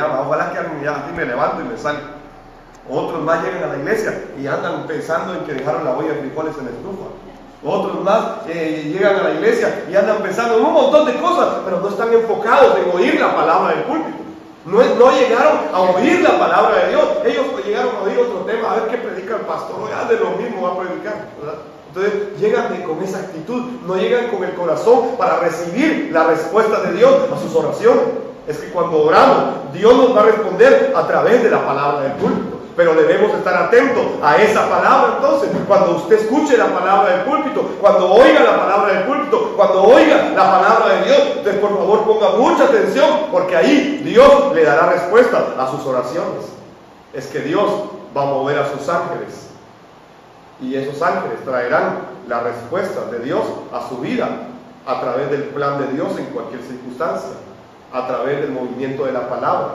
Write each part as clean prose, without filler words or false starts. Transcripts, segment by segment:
llama. Ojalá que alguien me levante y me salga. Otros más llegan a la iglesia y andan pensando en que dejaron la olla de frijoles en la estufa. Otros más llegan a la iglesia y andan pensando en un montón de cosas, pero no están enfocados en oír la palabra del púlpito. No llegaron a oír la palabra de Dios. Ellos llegaron a oír otro tema, a ver qué predica el pastor. De lo mismo va a predicar, ¿verdad? Entonces llegan con esa actitud, no llegan con el corazón para recibir la respuesta de Dios a sus oraciones. Es que cuando oramos, Dios nos va a responder a través de la palabra del púlpito. Pero debemos estar atentos a esa palabra. Entonces, cuando usted escuche la palabra del púlpito, cuando oiga la palabra del púlpito, cuando oiga la palabra de Dios, entonces por favor ponga mucha atención, porque ahí Dios le dará respuesta a sus oraciones. Es que Dios va a mover a sus ángeles, y esos ángeles traerán la respuesta de Dios a su vida, a través del plan de Dios en cualquier circunstancia, a través del movimiento de la palabra.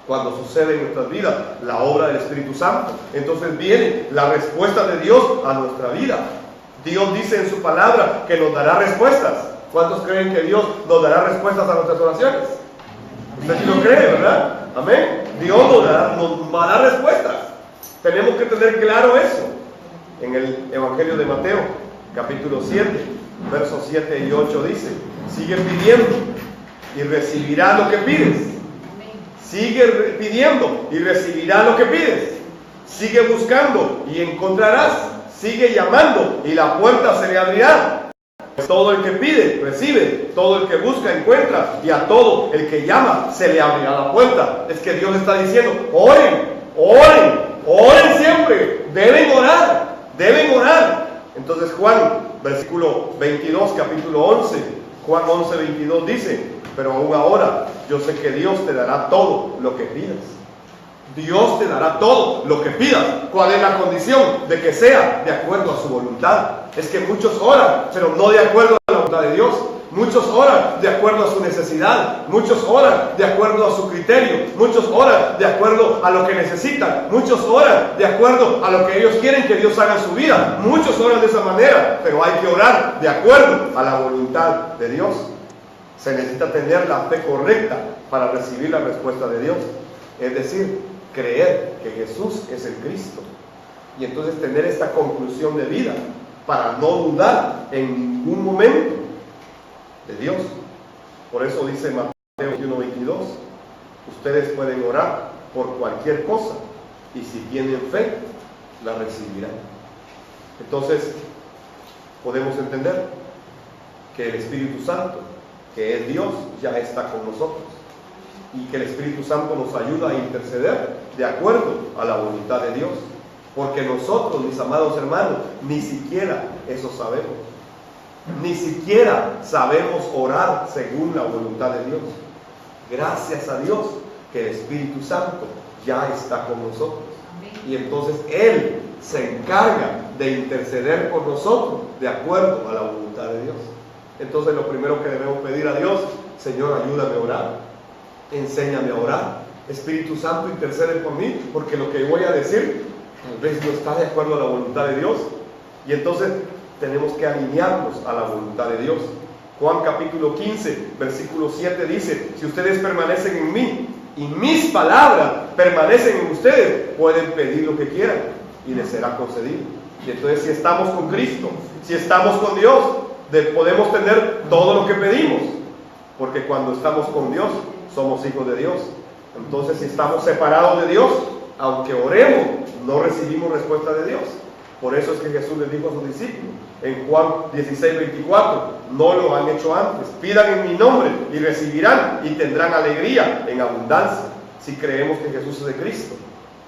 Cuando sucede en nuestras vidas la obra del Espíritu Santo, entonces viene la respuesta de Dios a nuestra vida. Dios dice en su palabra que nos dará respuestas. ¿Cuántos creen que Dios nos dará respuestas a nuestras oraciones? Usted sí lo cree, ¿verdad? Amén. Dios nos va a dar respuestas. Tenemos que tener claro eso. En el Evangelio de Mateo, capítulo 7, versos 7 y 8 dice: sigue pidiendo y recibirás lo que pides. Sigue pidiendo y recibirás lo que pides. Sigue buscando y encontrarás. Sigue llamando y la puerta se le abrirá. Todo el que pide, recibe. Todo el que busca, encuentra. Y a todo el que llama, se le abrirá la puerta. Es que Dios está diciendo: oren, oren, oren siempre. Deben orar, deben orar. Entonces Juan, versículo 22, capítulo 11, Juan 11, 22 dice: pero aún ahora yo sé que Dios te dará todo lo que pidas. Dios te dará todo lo que pidas. ¿Cuál es la condición? De que sea de acuerdo a su voluntad. Es que muchos oran, pero no de acuerdo a la voluntad de Dios. Muchos oran de acuerdo a su necesidad. Muchos oran de acuerdo a su criterio. Muchos oran de acuerdo a lo que necesitan. Muchos oran de acuerdo a lo que ellos quieren que Dios haga en su vida. Muchos oran de esa manera, pero hay que orar de acuerdo a la voluntad de Dios. Se necesita tener la fe correcta para recibir la respuesta de Dios. Es decir, creer que Jesús es el Cristo. Y entonces tener esta conclusión de vida para no dudar en ningún momento de Dios. Por eso dice Mateo 21:22: ustedes pueden orar por cualquier cosa y si tienen fe, la recibirán. Entonces, podemos entender que el Espíritu Santo, que es Dios, ya está con nosotros, y que el Espíritu Santo nos ayuda a interceder de acuerdo a la voluntad de Dios, porque nosotros, mis amados hermanos, ni siquiera eso sabemos. Ni siquiera sabemos orar según la voluntad de Dios. Gracias a Dios que el Espíritu Santo ya está con nosotros. Y entonces Él se encarga de interceder por nosotros de acuerdo a la voluntad de Dios. Entonces lo primero que debemos pedir a Dios: Señor, ayúdame a orar, enséñame a orar. Espíritu Santo, intercede por mí, porque lo que voy a decir tal vez no está de acuerdo a la voluntad de Dios. Y entonces tenemos que alinearnos a la voluntad de Dios. Juan capítulo 15, versículo 7 dice: si ustedes permanecen en mí y mis palabras permanecen en ustedes, pueden pedir lo que quieran y les será concedido. Y entonces, si estamos con Cristo, si estamos con Dios, podemos tener todo lo que pedimos, porque cuando estamos con Dios somos hijos de Dios. Entonces, si estamos separados de Dios, aunque oremos, no recibimos respuesta de Dios. Por eso es que Jesús les dijo a sus discípulos en Juan 16:24: no lo han hecho antes, pidan en mi nombre y recibirán y tendrán alegría en abundancia. Si creemos que Jesús es de Cristo,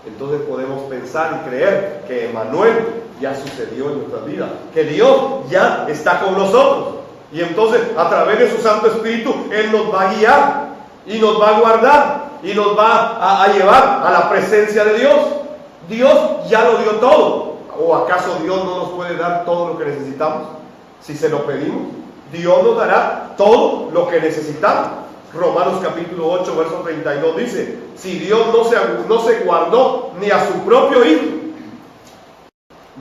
entonces podemos pensar y creer que Emmanuel ya sucedió en nuestras vidas, que Dios ya está con nosotros, y entonces a través de su Santo Espíritu Él nos va a guiar y nos va a guardar y nos va a llevar a la presencia de Dios. Dios ya lo dio todo. ¿O acaso Dios no nos puede dar todo lo que necesitamos? Si se lo pedimos, Dios nos dará todo lo que necesitamos. Romanos capítulo 8, verso 32 dice: si Dios no se guardó ni a su propio Hijo,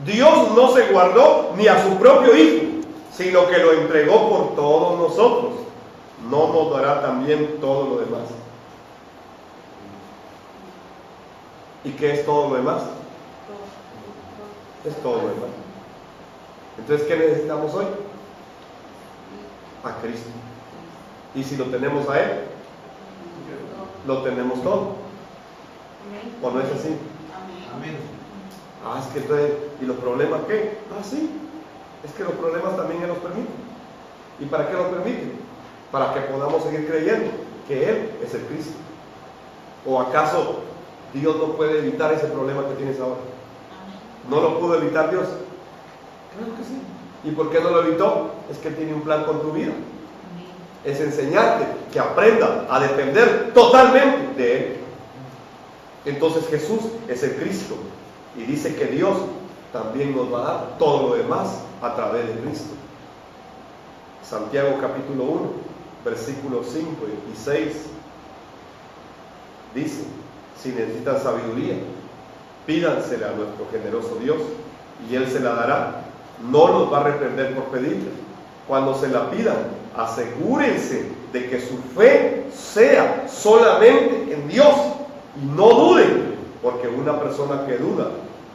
Dios no se guardó ni a su propio Hijo, sino que lo entregó por todos nosotros, ¿no nos dará también todo lo demás? ¿Y qué es todo lo demás? Es todo lo demás. Entonces, ¿qué necesitamos hoy? A Cristo. Y si lo tenemos a Él, lo tenemos todo. ¿O no es así? Amén. Ah, es que entonces, ¿y los problemas qué? Ah, sí. Es que los problemas también Él los permite. ¿Y para qué los permite? Para que podamos seguir creyendo que Él es el Cristo. ¿O acaso Dios no puede evitar ese problema que tienes ahora? ¿No lo pudo evitar Dios? Claro que sí. ¿Y por qué no lo evitó? Es que Él tiene un plan con tu vida. Es enseñarte que aprenda a depender totalmente de Él. Entonces Jesús es el Cristo y dice que Dios también nos va a dar todo lo demás a través de Cristo. Santiago capítulo 1, versículos 5 y 6 dice: si necesitan sabiduría, pídansela a nuestro generoso Dios y Él se la dará. No los va a reprender por pedirla. Cuando se la pidan, asegúrense de que su fe sea solamente en Dios y no duden, porque una persona que duda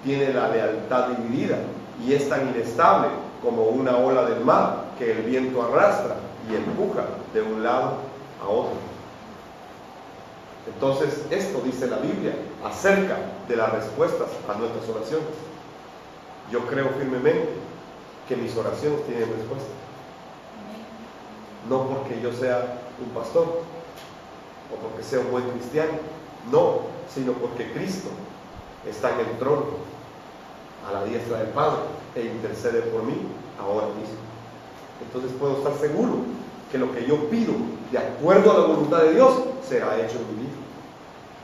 tiene la lealtad dividida y es tan inestable como una ola del mar que el viento arrastra y empuja de un lado a otro. Entonces, esto dice la Biblia acerca de las respuestas a nuestras oraciones. Yo creo firmemente que mis oraciones tienen respuesta. No porque yo sea un pastor o porque sea un buen cristiano, no, sino porque Cristo está en el trono a la diestra del Padre e intercede por mí ahora mismo. Entonces puedo estar seguro que lo que yo pido de acuerdo a la voluntad de Dios será hecho en mi vida.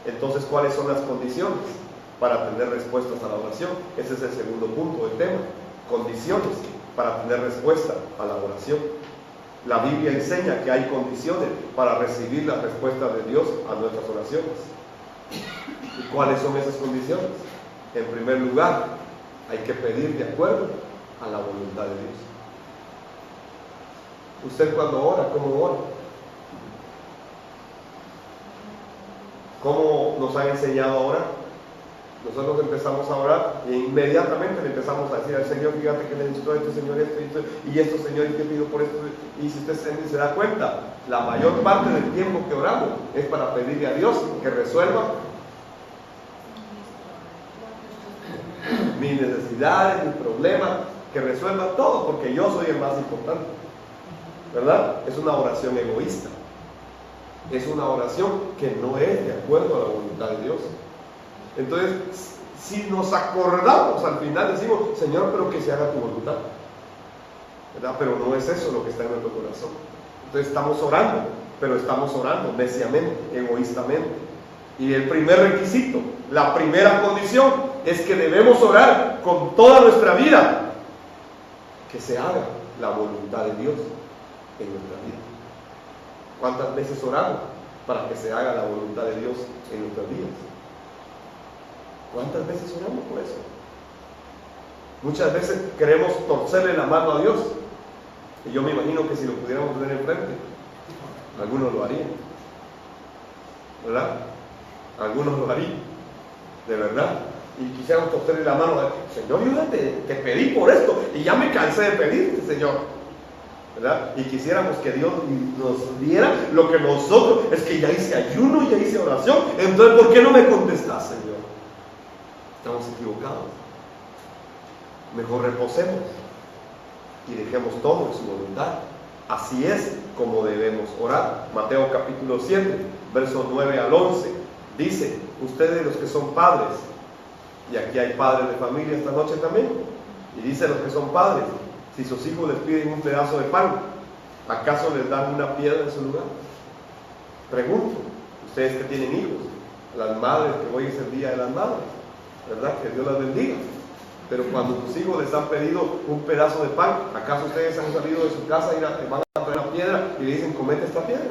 Entonces, ¿cuáles son las condiciones para tener respuestas a la oración? Ese es el segundo punto del tema: condiciones para tener respuesta a la oración. La Biblia enseña que hay condiciones para recibir la respuesta de Dios a nuestras oraciones. ¿Y cuáles son esas condiciones? En primer lugar, hay que pedir de acuerdo a la voluntad de Dios. Usted cuando ora, ¿cómo ora? ¿Cómo nos han enseñado a orar? Nosotros empezamos a orar e inmediatamente le empezamos a decir al Señor: fíjate que necesito esto, Señor, esto, y esto, Señor, y te pido por esto. Y si usted se da cuenta, la mayor parte del tiempo que oramos es para pedirle a Dios que resuelva mis necesidades, mis problemas, que resuelva todo, porque yo soy el más importante, ¿verdad? Es una oración egoísta, es una oración que no es de acuerdo a la voluntad de Dios. Entonces, si nos acordamos al final, decimos: Señor, pero que se haga tu voluntad, ¿verdad? Pero no es eso lo que está en nuestro corazón. Entonces estamos orando, pero estamos orando neciamente, egoístamente. Y el primer requisito, la primera condición, es que debemos orar con toda nuestra vida que se haga la voluntad de Dios en nuestra vida. ¿Cuántas veces oramos para que se haga la voluntad de Dios en nuestras vidas? ¿Cuántas veces oramos por eso? Muchas veces queremos torcerle la mano a Dios, y yo me imagino que si lo pudiéramos tener enfrente, algunos lo harían, ¿verdad? Algunos lo harían, de verdad. Y quisiéramos torcerle la mano: Señor, ayúdate, te pedí por esto y ya me cansé de pedirte, Señor, ¿verdad? Y quisiéramos que Dios nos diera lo que nosotros: es que ya hice ayuno, ya hice oración, entonces ¿por qué no me contestas, Señor? Estamos equivocados. Mejor reposemos y dejemos todo en su voluntad. Así es como debemos orar. Mateo capítulo 7, versos 9 al 11 dice: ustedes los que son padres, y aquí hay padres de familia esta noche también, y dice: los que son padres, si sus hijos les piden un pedazo de pan, ¿acaso les dan una piedra en su lugar? Pregunto, ustedes que tienen hijos, las madres, que hoy es el día de las madres, ¿verdad? Que Dios las bendiga. Pero cuando tus hijos les han pedido un pedazo de pan, ¿acaso ustedes han salido de su casa y van a traer una piedra y le dicen: comete esta piedra?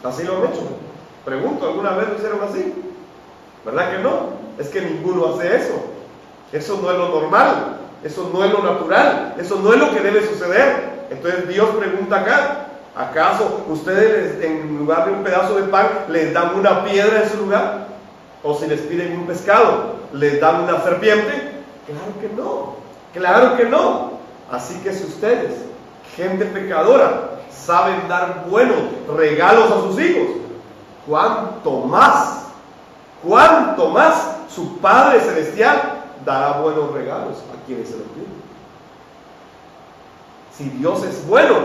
¿Así lo han hecho? Pregunto, ¿alguna vez lo hicieron así? ¿Verdad que no? Es que ninguno hace eso. Eso no es lo normal, eso no es lo natural, eso no es lo que debe suceder. Entonces Dios pregunta acá: ¿acaso ustedes en lugar de un pedazo de pan les dan una piedra en su lugar? O si les piden un pescado, ¿les dan una serpiente? Claro que no, claro que no. Así que si ustedes, gente pecadora, saben dar buenos regalos a sus hijos, cuánto más su Padre Celestial dará buenos regalos a quienes se lo piden. Si Dios es bueno,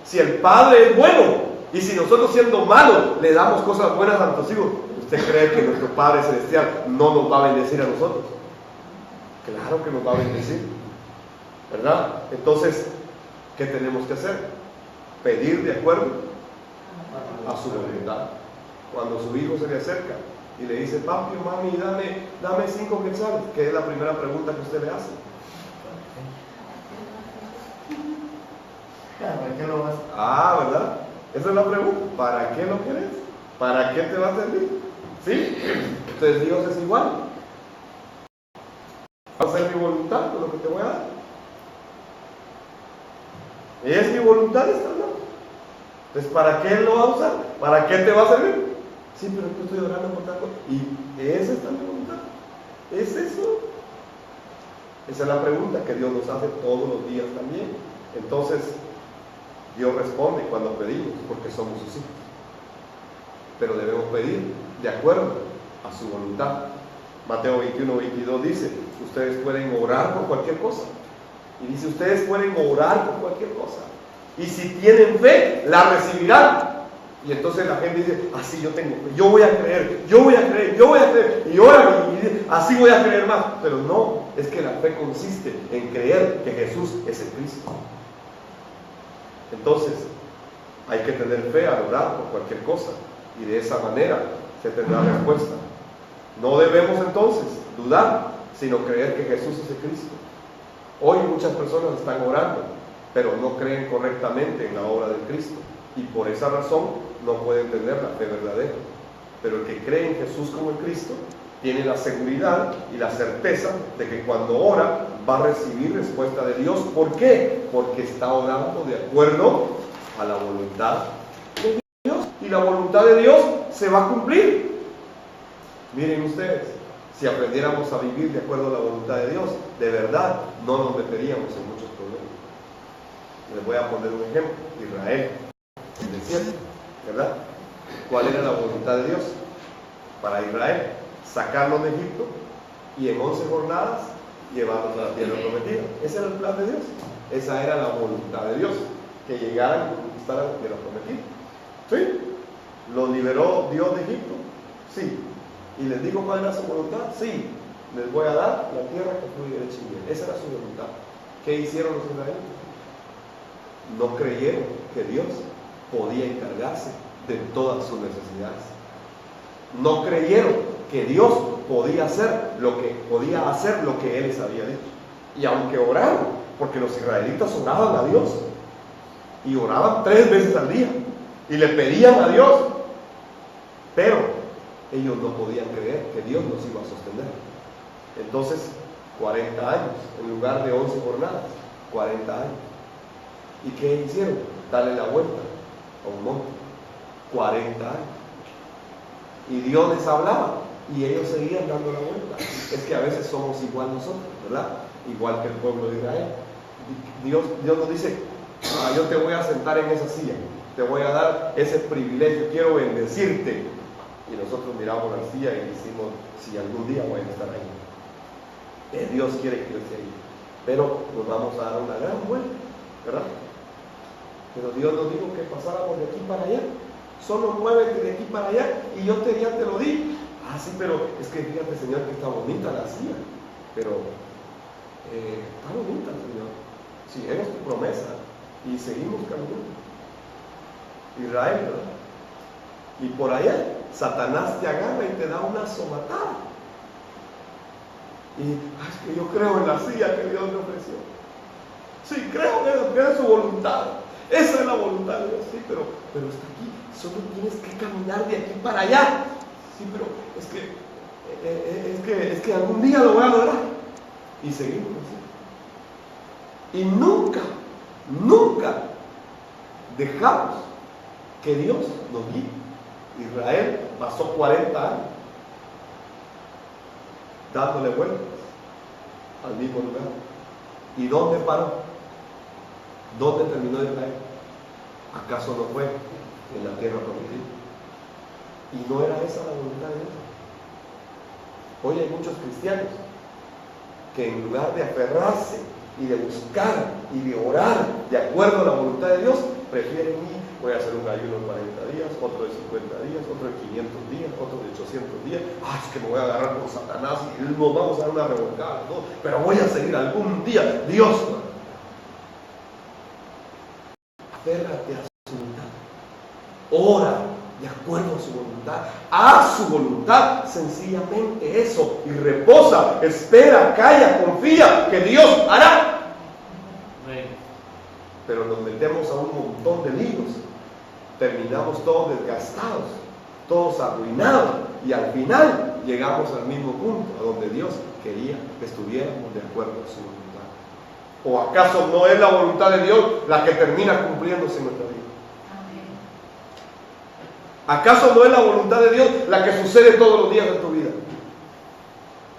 si el Padre es bueno, y si nosotros siendo malos le damos cosas buenas a nuestros hijos, ¿usted cree que nuestro Padre Celestial no nos va a bendecir a nosotros? Claro que nos va a bendecir, ¿verdad? Entonces, ¿qué tenemos que hacer? Pedir de acuerdo a su voluntad. Cuando su hijo se le acerca y le dice, papi o mami, dame 5 quetzales, que es la primera pregunta que usted le hace. ¿Para qué lo vas a...? Ah, ¿verdad? Esa es la pregunta. ¿Para qué lo querés? ¿Para qué te va a servir? ¿Sí? Entonces Dios es igual. ¿Va a ser mi voluntad con lo que te voy a dar? ¿Es mi voluntad esta, no? Entonces, ¿para qué lo va a usar? ¿Para qué te va a servir? Sí, pero yo estoy orando por tal cosa. ¿Y esa es mi voluntad? ¿Es eso? Esa es la pregunta que Dios nos hace todos los días también. Entonces, Dios responde cuando pedimos, porque somos sus hijos. Pero debemos pedir de acuerdo a su voluntad. Mateo 21-22 dice, ustedes pueden orar por cualquier cosa. Y dice, ustedes pueden orar por cualquier cosa. Y si tienen fe, la recibirán. Y entonces la gente dice, así yo tengo fe, yo voy a creer. Y ora, y así voy a creer más. Pero no, es que la fe consiste en creer que Jesús es el Cristo. Entonces, hay que tener fe al orar por cualquier cosa. Y de esa manera se tendrá respuesta. No debemos entonces dudar, sino creer que Jesús es el Cristo. Hoy muchas personas están orando, pero no creen correctamente en la obra del Cristo. Y por esa razón no pueden tener la fe verdadera. Pero el que cree en Jesús como el Cristo tiene la seguridad y la certeza de que cuando ora va a recibir respuesta de Dios. ¿Por qué? Porque está orando de acuerdo a la voluntad de Dios. Y la voluntad de Dios se va a cumplir. Miren ustedes, si aprendiéramos a vivir de acuerdo a la voluntad de Dios, de verdad no nos meteríamos en muchos problemas. Les voy a poner un ejemplo. Israel, el desierto, ¿verdad? ¿Cuál era la voluntad de Dios para Israel? Sacarlos de Egipto y en 11 jornadas llevarlos a la tierra prometida. Ese era el plan de Dios. Esa era la voluntad de Dios, que llegaran y conquistaran la tierra prometida. ¿Sí? ¿Los liberó Dios de Egipto? Sí. ¿Y les dijo cuál era su voluntad? Sí. Les voy a dar la tierra que fluye leche y miel. Esa era su voluntad. ¿Qué hicieron los israelitas? No creyeron que Dios podía encargarse de todas sus necesidades. No creyeron que Dios podía hacer lo que Él les había dicho. Y aunque oraron, porque los israelitas oraban a Dios, y oraban 3 veces al día, y le pedían a Dios, pero ellos no podían creer que Dios los iba a sostener. Entonces, 40 años, en lugar de 11 jornadas, 40 años. ¿Y qué hicieron? Darle la vuelta a un monte. 40 años. Y Dios les hablaba y ellos seguían dando la vuelta. Es que a veces somos igual nosotros, ¿verdad? Igual que el pueblo de Israel. Dios nos dice, yo te voy a sentar en esa silla, te voy a dar ese privilegio, quiero bendecirte. Y nosotros miramos la silla y decimos, si algún día voy a estar ahí. Dios quiere que yo esté ahí. Pero nos vamos a dar una gran vuelta, ¿verdad? Pero Dios nos dijo que pasáramos de aquí para allá. Solo muévete de aquí para allá y yo ya te lo di. Ah, sí, pero es que fíjate, Señor, que está bonita la silla. Pero está bonita, Señor. Si eres tu promesa y seguimos caminando. Israel, ¿verdad? Y por allá, Satanás te agarra y te da una somatada. Y es que yo creo en la silla que Dios me ofreció. Sí, creo que es su voluntad. Esa es la voluntad de Dios, sí, pero está aquí. Solo tienes que caminar de aquí para allá. Sí, pero es que algún día lo voy a lograr. Y seguimos así. Y nunca dejamos que Dios nos guíe. Israel pasó 40 años dándole vueltas al mismo lugar. ¿Y dónde paró? ¿Dónde terminó de caer? ¿Acaso no fue en la tierra prometida? Y no era esa la voluntad de Dios. Hoy hay muchos cristianos que en lugar de aferrarse y de buscar y de orar de acuerdo a la voluntad de Dios, prefieren ir, voy a hacer un ayuno de 40 días, otro de 50 días, otro de 500 días, otro de 800 días. Es que me voy a agarrar con Satanás y nos vamos a dar una revolcada, ¿no? Pero voy a seguir algún día. Dios, aférrate a su voluntad. Ora de acuerdo a su voluntad. Haz su voluntad, sencillamente eso. Y reposa, espera, calla, confía que Dios hará. Pero nos metemos a un montón de líos. Terminamos todos desgastados, todos arruinados. Y al final llegamos al mismo punto, a donde Dios quería que estuviéramos de acuerdo a su voluntad. ¿O acaso no es la voluntad de Dios la que termina cumpliéndose en nuestra vida? ¿Acaso no es la voluntad de Dios la que sucede todos los días de tu vida?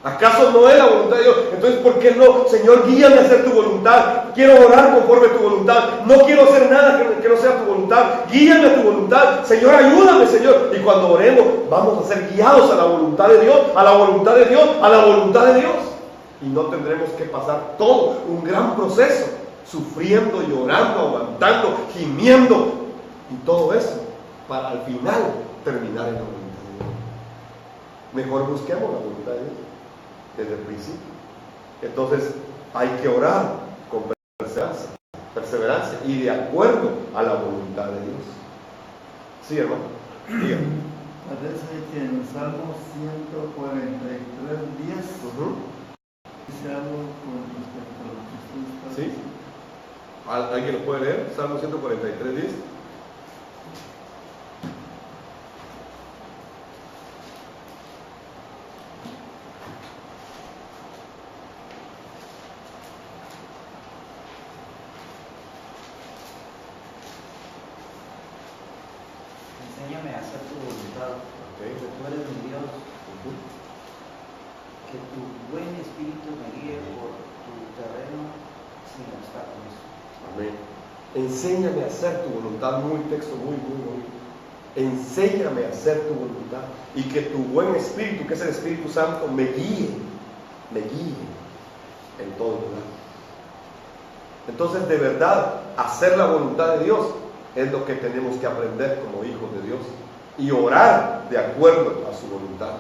¿Acaso no es la voluntad de Dios? Entonces, ¿por qué no? Señor, guíame a hacer tu voluntad. Quiero orar conforme a tu voluntad. No quiero hacer nada que no sea tu voluntad. Guíame a tu voluntad. Señor, ayúdame, Señor. Y cuando oremos, vamos a ser guiados a la voluntad de Dios, a la voluntad de Dios, a la voluntad de Dios. Y no tendremos que pasar todo un gran proceso, sufriendo, llorando, aguantando, gimiendo y todo eso, para al final terminar en la voluntad de Dios. Mejor busquemos la voluntad de Dios desde el principio. Entonces hay que orar con perseverancia y de acuerdo a la voluntad de Dios. Sí, hermano. Dígame. Parece que en Salmo 143, 10 dice algo con respecto a lo que usted está diciendo. ¿Sí? ¿Alguien lo puede leer? Salmo 143, 10. Enséñame a hacer tu voluntad, porque tú eres mi Dios. Que tu buen espíritu me guíe por tu terreno sin obstáculos. Amén. Enséñame a hacer tu voluntad. Muy texto, muy bonito. Enséñame a hacer tu voluntad. Y que tu buen espíritu, que es el Espíritu Santo, me guíe en todo lugar. Entonces, de verdad, hacer la voluntad de Dios es lo que tenemos que aprender como hijos de Dios y orar de acuerdo a su voluntad.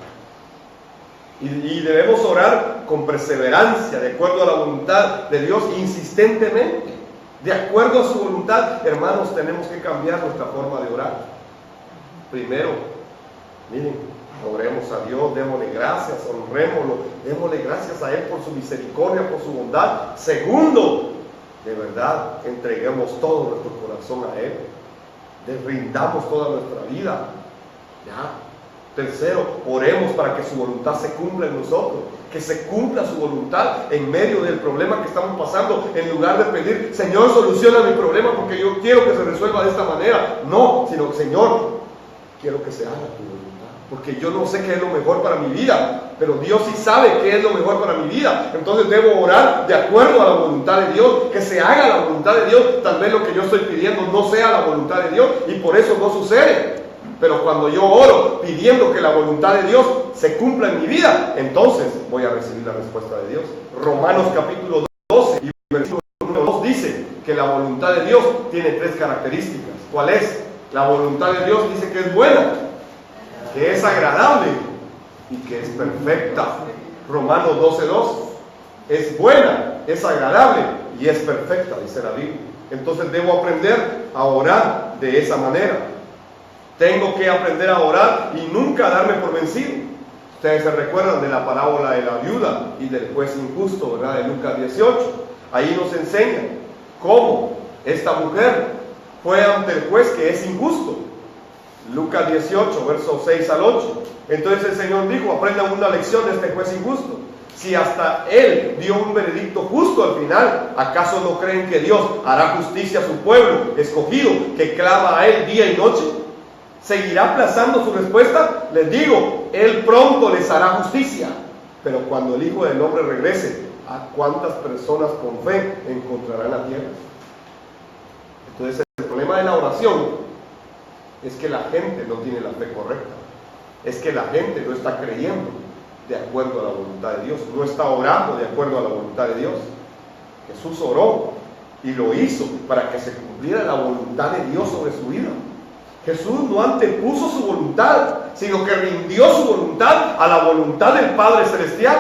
Y debemos orar con perseverancia, de acuerdo a la voluntad de Dios, insistentemente, de acuerdo a su voluntad. Hermanos, tenemos que cambiar nuestra forma de orar. Primero, miren, oremos a Dios, démosle gracias, honrémoslo, démosle gracias a Él por su misericordia, por su bondad. Segundo, de verdad, entreguemos todo nuestro corazón a Él, le rindamos toda nuestra vida. ¿Ya? Tercero, oremos para que su voluntad se cumpla en nosotros, que se cumpla su voluntad en medio del problema que estamos pasando, en lugar de pedir, Señor, soluciona mi problema porque yo quiero que se resuelva de esta manera. No, sino, Señor, quiero que se haga tu voluntad, porque yo no sé qué es lo mejor para mi vida, pero Dios sí sabe qué es lo mejor para mi vida. Entonces debo orar de acuerdo a la voluntad de Dios, que se haga la voluntad de Dios. Tal vez lo que yo estoy pidiendo no sea la voluntad de Dios y por eso no sucede. Pero cuando yo oro pidiendo que la voluntad de Dios se cumpla en mi vida, entonces voy a recibir la respuesta de Dios. Romanos capítulo 12 y versículo 2 dice que la voluntad de Dios tiene 3 características. ¿Cuál es? La voluntad de Dios dice que es buena, que es agradable y que es perfecta. Romanos 12:2 es buena, es agradable y es perfecta, dice la Biblia. Entonces debo aprender a orar de esa manera. Tengo que aprender a orar y nunca darme por vencido. Ustedes se recuerdan de la parábola de la viuda y del juez injusto, ¿verdad? De Lucas 18. Ahí nos enseña cómo esta mujer fue ante el juez que es injusto. Lucas 18, versos 6 al 8. Entonces el Señor dijo, aprendan una lección de este juez injusto. Si hasta él dio un veredicto justo al final, ¿acaso no creen que Dios hará justicia a su pueblo escogido que clama a él día y noche? ¿Seguirá aplazando su respuesta? Les digo, Él pronto les hará justicia. Pero cuando el Hijo del Hombre regrese, ¿a cuántas personas con fe encontrará en la tierra? Entonces el problema de la oración es que la gente no tiene la fe correcta. Es que la gente no está creyendo de acuerdo a la voluntad de Dios, no está orando de acuerdo a la voluntad de Dios. Jesús oró y lo hizo para que se cumpliera la voluntad de Dios sobre su vida. Jesús no antepuso su voluntad, sino que rindió su voluntad a la voluntad del Padre Celestial.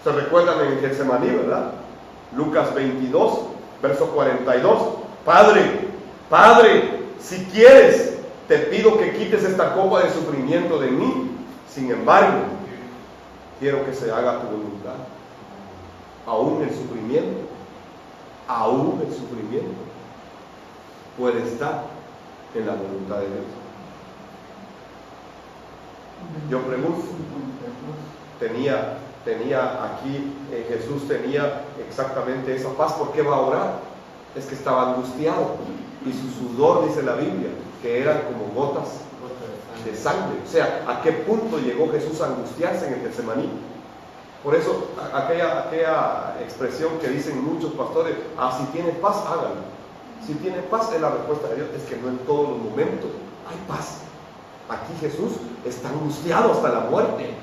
Se recuerdan en Getsemaní, ¿verdad? Lucas 22, verso 42. Padre, si quieres, te pido que quites esta copa de sufrimiento de mí. Sin embargo, quiero que se haga tu voluntad. Aún el sufrimiento puede estar en la voluntad de Dios. Yo pregunto, Jesús tenía exactamente esa paz. ¿Por qué va a orar? Es que estaba angustiado y su sudor, dice la Biblia, que eran como gotas de sangre. O sea, ¿a qué punto llegó Jesús a angustiarse en el Getsemaní? Por eso, aquella expresión que dicen muchos pastores, si tiene paz, háganlo. Si tiene paz, es la respuesta de Dios. Es que no en todos los momentos hay paz. Aquí Jesús está angustiado hasta la muerte.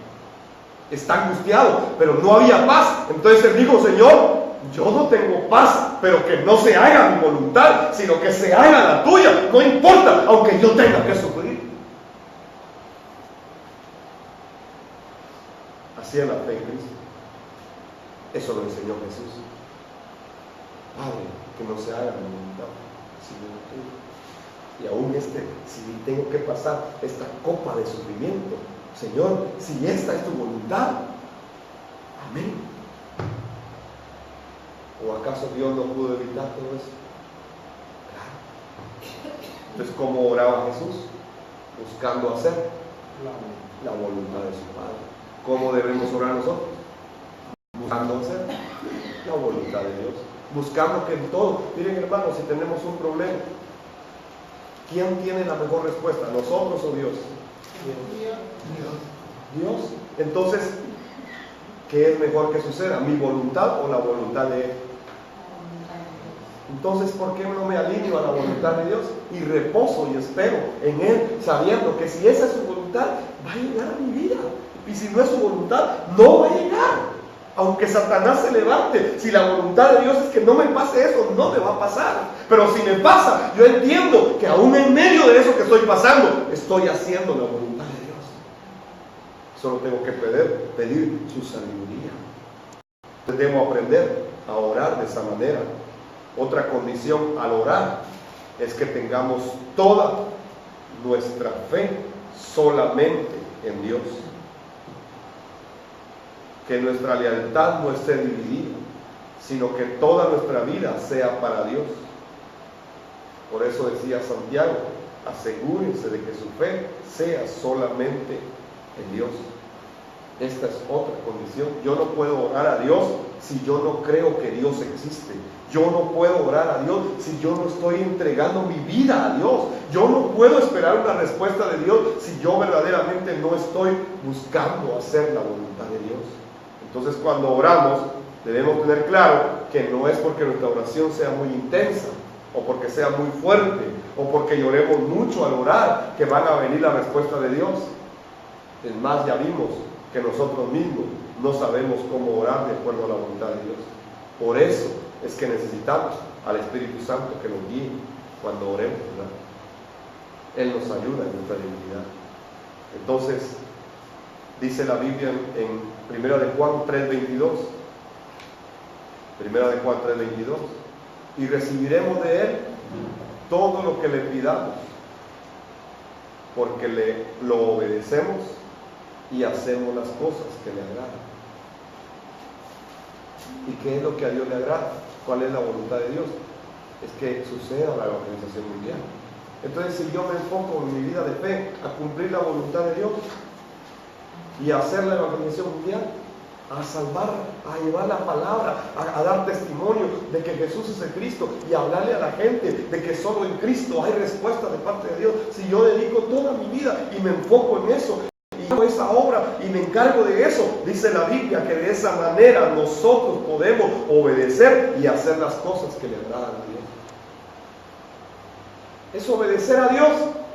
Está angustiado, pero no había paz. Entonces él dijo: Señor, yo no tengo paz, pero que no se haga mi voluntad, sino que se haga la tuya. No importa, aunque yo tenga que sufrir. Así es la fe en Cristo. Eso lo enseñó Jesús. Padre, que no se haga mi voluntad, sino la tuya. Y aún si tengo que pasar esta copa de sufrimiento, Señor, si esta es tu voluntad, amén. ¿O acaso Dios no pudo evitar todo eso? Claro. Entonces, ¿cómo oraba Jesús? Buscando hacer la voluntad de su Padre. ¿Cómo debemos orar nosotros? Buscando hacer la voluntad de Dios. Buscando que en todo, miren hermanos, si tenemos un problema, ¿quién tiene la mejor respuesta? ¿Nosotros o Dios? Dios. Entonces, ¿qué es mejor que suceda? ¿Mi voluntad o la voluntad de Él? Entonces, ¿por qué no me alineo a la voluntad de Dios? Y reposo y espero en Él, sabiendo que si esa es su voluntad, va a llegar a mi vida. Y si no es su voluntad, no va a llegar. Aunque Satanás se levante, si la voluntad de Dios es que no me pase eso, no me va a pasar. Pero si me pasa, yo entiendo que aún en medio de eso que estoy pasando, estoy haciendo la voluntad de Dios. Solo tengo que pedir su sabiduría. Debo aprender a orar de esa manera. Otra condición al orar es que tengamos toda nuestra fe solamente en Dios. Que nuestra lealtad no esté dividida, sino que toda nuestra vida sea para Dios. Por eso decía Santiago: asegúrense de que su fe sea solamente en Dios. Esta es otra condición. Yo no puedo orar a Dios si yo no creo que Dios existe. Yo no puedo orar a Dios si yo no estoy entregando mi vida a Dios. Yo no puedo esperar una respuesta de Dios si yo verdaderamente no estoy buscando hacer la voluntad de Dios. Entonces, cuando oramos, debemos tener claro que no es porque nuestra oración sea muy intensa, o porque sea muy fuerte, o porque lloremos mucho al orar, que van a venir la respuesta de Dios. Es más, ya vimos que nosotros mismos no sabemos cómo orar de acuerdo a la voluntad de Dios. Por eso es que necesitamos al Espíritu Santo que nos guíe cuando oremos, ¿verdad? Él nos ayuda en nuestra debilidad. Entonces, dice la Biblia en 1 de Juan 3:22, 1 de Juan 3:22, y recibiremos de Él todo lo que le pidamos, porque lo obedecemos y hacemos las cosas que le agradan. ¿Y qué es lo que a Dios le agrada? ¿Cuál es la voluntad de Dios? Es que suceda la evangelización mundial. Entonces, si yo me enfoco en mi vida de fe a cumplir la voluntad de Dios y a hacer la evangelización mundial, a salvar, a llevar la palabra, a dar testimonio de que Jesús es el Cristo y a hablarle a la gente de que solo en Cristo hay respuesta de parte de Dios. Si yo dedico toda mi vida y me enfoco en eso y hago esa esa obra y me encargo de eso. Dice la Biblia que de esa manera nosotros podemos obedecer y hacer las cosas que le agradan a Dios. Es obedecer a Dios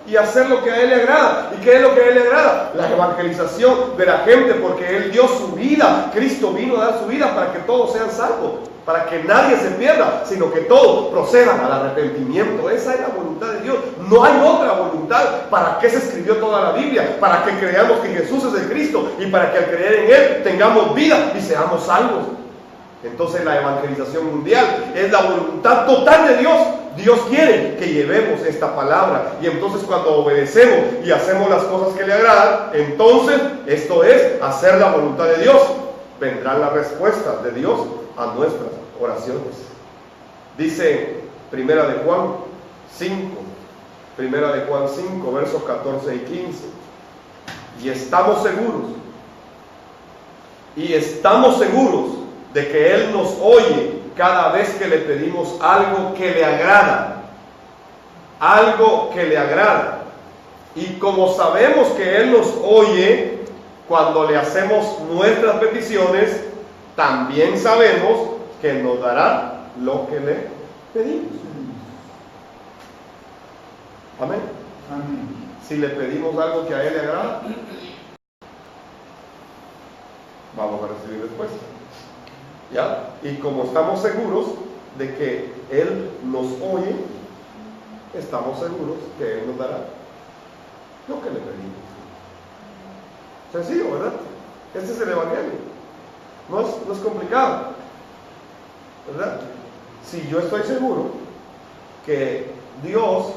y hacer lo que a Él le agrada. ¿Y qué es lo que a Él le agrada? La evangelización de la gente, porque Él dio su vida. Cristo vino a dar su vida para que todos sean salvos, para que nadie se pierda, sino que todos procedan al arrepentimiento. Esa es la voluntad de Dios. No hay otra voluntad. ¿Para qué se escribió toda la Biblia? Para que creamos que Jesús es el Cristo y para que al creer en Él tengamos vida y seamos salvos. Entonces la evangelización mundial es la voluntad total de Dios. Dios quiere que llevemos esta palabra, y entonces cuando obedecemos y hacemos las cosas que le agradan, entonces esto es hacer la voluntad de Dios. Vendrán las respuestas de Dios a nuestras oraciones. Dice Primera de Juan 5, versos 14 y 15. Y estamos seguros de que Él nos oye cada vez que le pedimos algo que le agrada. Y como sabemos que Él nos oye cuando le hacemos nuestras peticiones, también sabemos que nos dará lo que le pedimos. Amén. Si le pedimos algo que a Él le agrada, vamos a recibir respuesta. ¿Ya? Y como estamos seguros de que Él nos oye, estamos seguros que Él nos dará lo que le pedimos. Sencillo, ¿verdad? Este es el Evangelio. No es complicado, ¿verdad? Si yo estoy seguro que Dios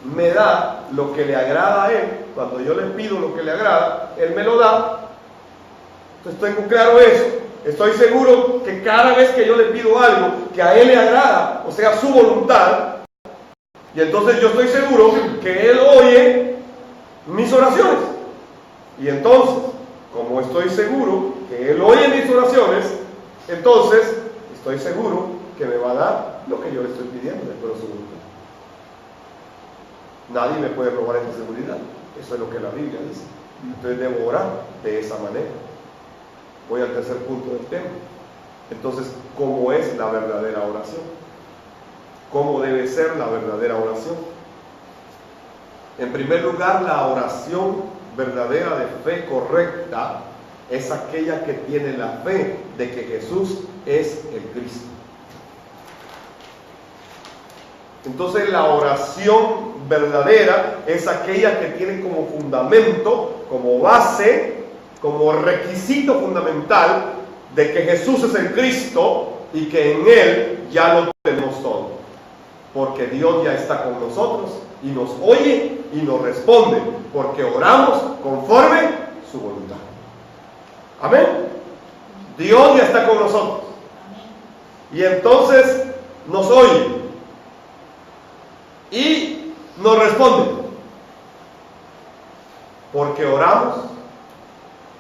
me da lo que le agrada a Él, cuando yo le pido lo que le agrada, Él me lo da. Entonces tengo claro eso. Estoy seguro que cada vez que yo le pido algo que a Él le agrada, o sea, su voluntad, y entonces yo estoy seguro que Él oye mis oraciones. Y entonces, como estoy seguro que Él oye mis oraciones, entonces estoy seguro que me va a dar lo que yo le estoy pidiendo de acuerdo a su voluntad. Nadie me puede robar esta seguridad. Eso es lo que la Biblia dice. Entonces debo orar de esa manera. Voy al tercer punto del tema. Entonces, ¿cómo es la verdadera oración? ¿Cómo debe ser la verdadera oración? En primer lugar, la oración verdadera de fe correcta es aquella que tiene la fe de que Jesús es el Cristo. Entonces, la oración verdadera es aquella que tiene como fundamento, como base, como requisito fundamental de que Jesús es el Cristo y que en Él ya lo tenemos todo. Porque Dios ya está con nosotros y nos oye y nos responde, porque oramos conforme su voluntad. Amén. Dios ya está con nosotros y entonces nos oye y nos responde, porque oramos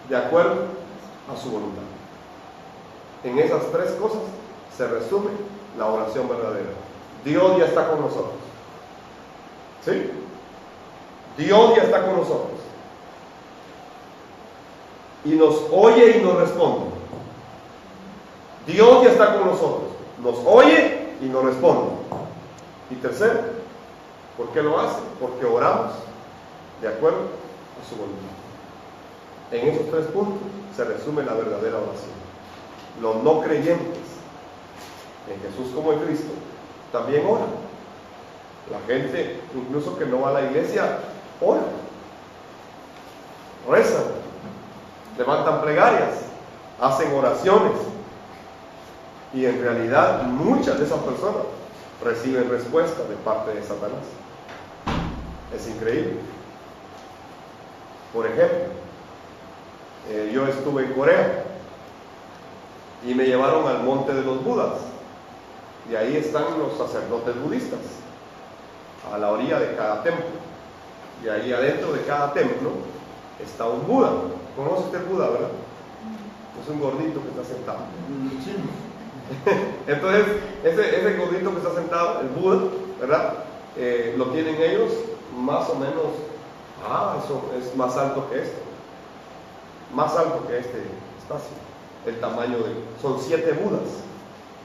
de acuerdo a su voluntad. En esas tres cosas se resume la oración verdadera. Dios ya está con nosotros. ¿Sí? Dios ya está con nosotros. Y nos oye y nos responde. Dios ya está con nosotros. Nos oye y nos responde. Y tercero, ¿por qué lo hace? Porque oramos de acuerdo a su voluntad. En esos tres puntos se resume la verdadera oración. Los no creyentes en Jesús como en Cristo también oran. La gente, incluso que no va a la iglesia, ora, rezan, levantan plegarias, hacen oraciones, y en realidad muchas de esas personas reciben respuesta de parte de Satanás. Es increíble. Por ejemplo, yo estuve en Corea y me llevaron al monte de los Budas, y ahí están los sacerdotes budistas a la orilla de cada templo, y ahí adentro de cada templo está un Buda. ¿Conoce usted el Buda, verdad? Es un gordito que está sentado. Entonces ese gordito que está sentado, el Buda, ¿verdad? Lo tienen ellos más o menos Eso es más alto que este. Más alto que este espacio. El tamaño son 7 Budas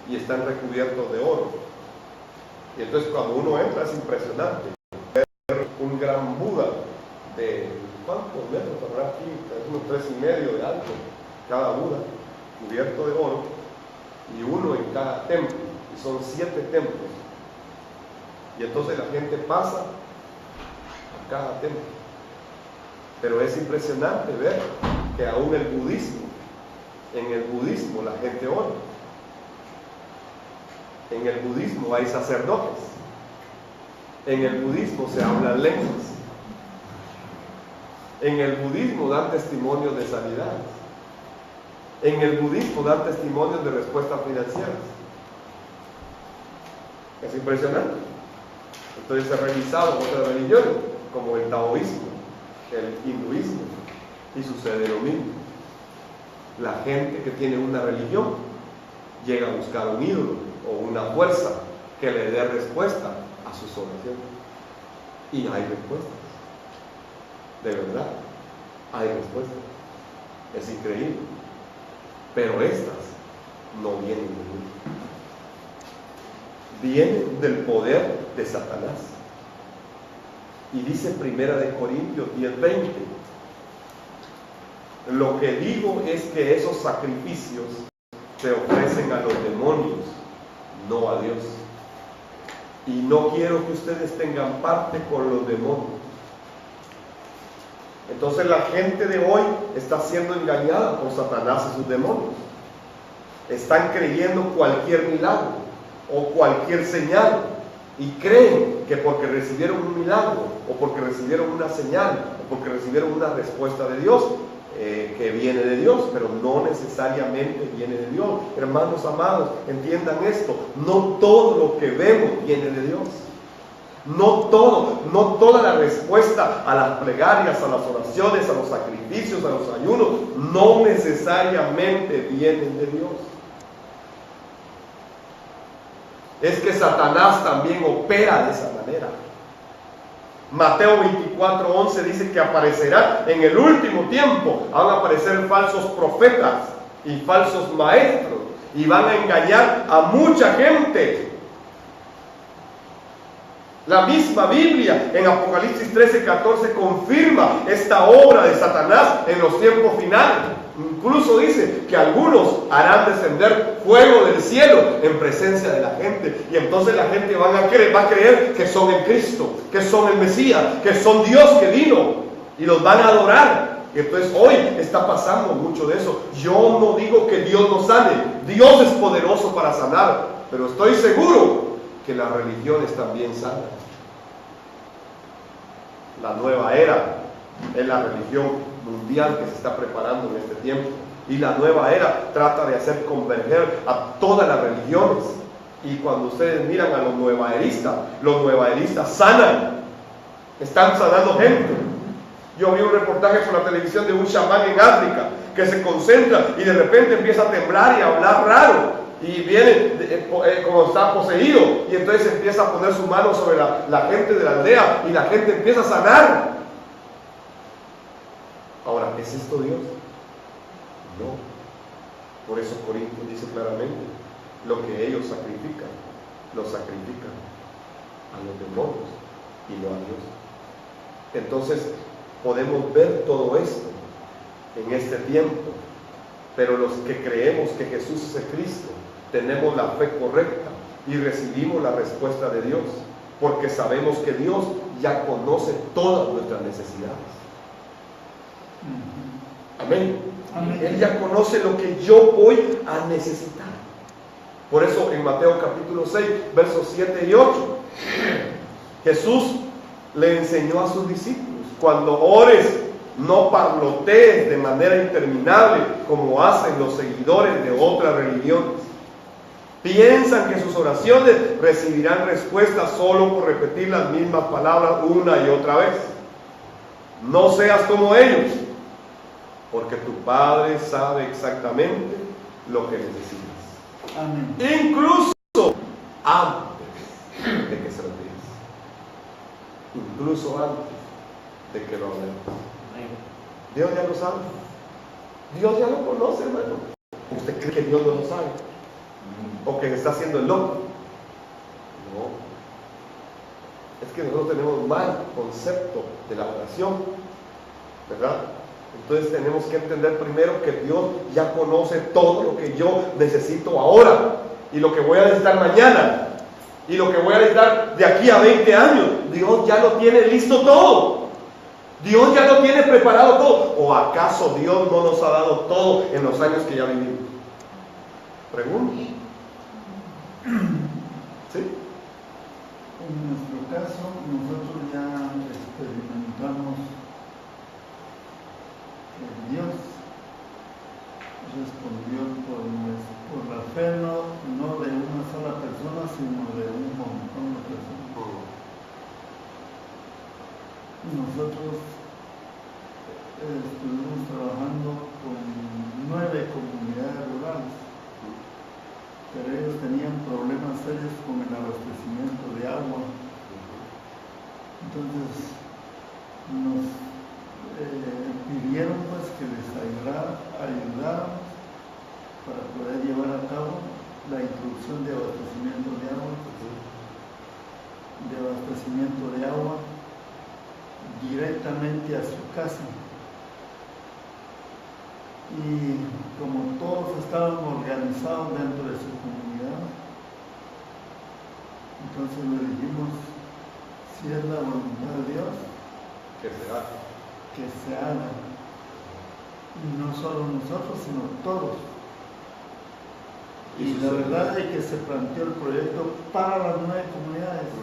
y están recubiertos de oro. Y entonces cuando uno entra es impresionante ver un gran Buda de ¿cuántos metros habrá aquí? Unos 3,5 de alto cada Buda, cubierto de oro, y uno en cada templo, y son 7 templos. Y entonces la gente pasa a cada templo. Pero es impresionante ver que aún en el budismo la gente ora. En el budismo hay sacerdotes. En el budismo se hablan lenguas. En el budismo dan testimonios de sanidad. En el budismo dan testimonios de respuestas financieras. Es impresionante. Entonces he revisado otras religiones, como el taoísmo, el hinduismo, y sucede lo mismo. La gente que tiene una religión llega a buscar un ídolo o una fuerza que le dé respuesta a sus oraciones. Y hay respuestas. De verdad, hay respuestas. Es increíble. Pero estas no vienen de Dios. Vienen del poder de Satanás. Y dice 1 Corintios 10:20: lo que digo es que esos sacrificios se ofrecen a los demonios, no a Dios. Y no quiero que ustedes tengan parte con los demonios. Entonces la gente de hoy está siendo engañada por Satanás y sus demonios. Están creyendo cualquier milagro o cualquier señal y creen que porque recibieron un milagro o porque recibieron una señal o porque recibieron una respuesta de Dios, que viene de Dios, pero no necesariamente viene de Dios. Hermanos amados, entiendan esto: no todo lo que vemos viene de Dios. No toda la respuesta a las plegarias, a las oraciones, a los sacrificios, a los ayunos, no necesariamente vienen de Dios. Es que Satanás también opera de esa manera. Mateo 24:11 dice que aparecerá en el último tiempo, van a aparecer falsos profetas y falsos maestros y van a engañar a mucha gente. La misma Biblia en Apocalipsis 13:14 confirma esta obra de Satanás en los tiempos finales. Incluso dice que algunos harán descender fuego del cielo en presencia de la gente. Y entonces la gente va a creer que son el Cristo, que son el Mesías, que son Dios que vino. Y los van a adorar. Y entonces hoy está pasando mucho de eso. Yo no digo que Dios no sane. Dios es poderoso para sanar. Pero estoy seguro que las religiones también sanan. La nueva era es la religión mundial que se está preparando en este tiempo. Y la nueva era trata de hacer converger a todas las religiones. Y cuando ustedes miran a los nuevaeristas sanan. Están sanando gente. Yo vi un reportaje por la televisión de un chamán en África que se concentra y de repente empieza a temblar y a hablar raro. Y viene como está poseído, y entonces empieza a poner su mano sobre la gente de la aldea y la gente empieza a sanar. Ahora, ¿es esto Dios? No. Por eso Corintios dice claramente: lo que ellos sacrifican, lo sacrifican a los demonios y no a Dios. Entonces podemos ver todo esto en este tiempo, pero los que creemos que Jesús es el Cristo, tenemos la fe correcta y recibimos la respuesta de Dios, porque sabemos que Dios ya conoce todas nuestras necesidades. Amén. Amén. Él ya conoce lo que yo voy a necesitar. Por eso en Mateo capítulo 6, versos 7 y 8, Jesús le enseñó a sus discípulos: cuando ores, no parlotees de manera interminable como hacen los seguidores de otras religiones. Piensan que sus oraciones recibirán respuesta solo por repetir las mismas palabras una y otra vez. No seas como ellos, porque tu Padre sabe exactamente lo que necesitas. Amén. Incluso antes de que se lo pidas. Incluso antes de que lo hablemos. Dios ya lo sabe. Dios ya lo conoce, hermano. ¿Usted cree que Dios no lo sabe? ¿O que está haciendo el loco? No. Es que nosotros tenemos mal concepto de la oración, ¿verdad? Entonces tenemos que entender primero que Dios ya conoce todo lo que yo necesito ahora, y lo que voy a necesitar mañana, y lo que voy a necesitar de aquí a 20 años. Dios ya lo tiene listo todo. Dios ya lo tiene preparado todo. ¿O acaso Dios no nos ha dado todo en los años que ya vivimos? Pregunto. ¿Sí? En nuestro caso, nosotros ya experimentamos que Dios respondió por la fe, no de una sola persona, sino de un montón de personas. Nosotros estuvimos trabajando con 9 comunidades rurales, pero ellos tenían problemas serios con el abastecimiento de agua. Entonces nos pidieron pues que les ayudáramos para poder llevar a cabo la introducción de abastecimiento de agua directamente a su casa. Y como todos estaban organizados dentro de su comunidad, entonces le dijimos, si es la voluntad de Dios, Que se haga. que se haga. Y no solo nosotros, sino todos. Y la verdad es que se planteó el proyecto para las 9 comunidades.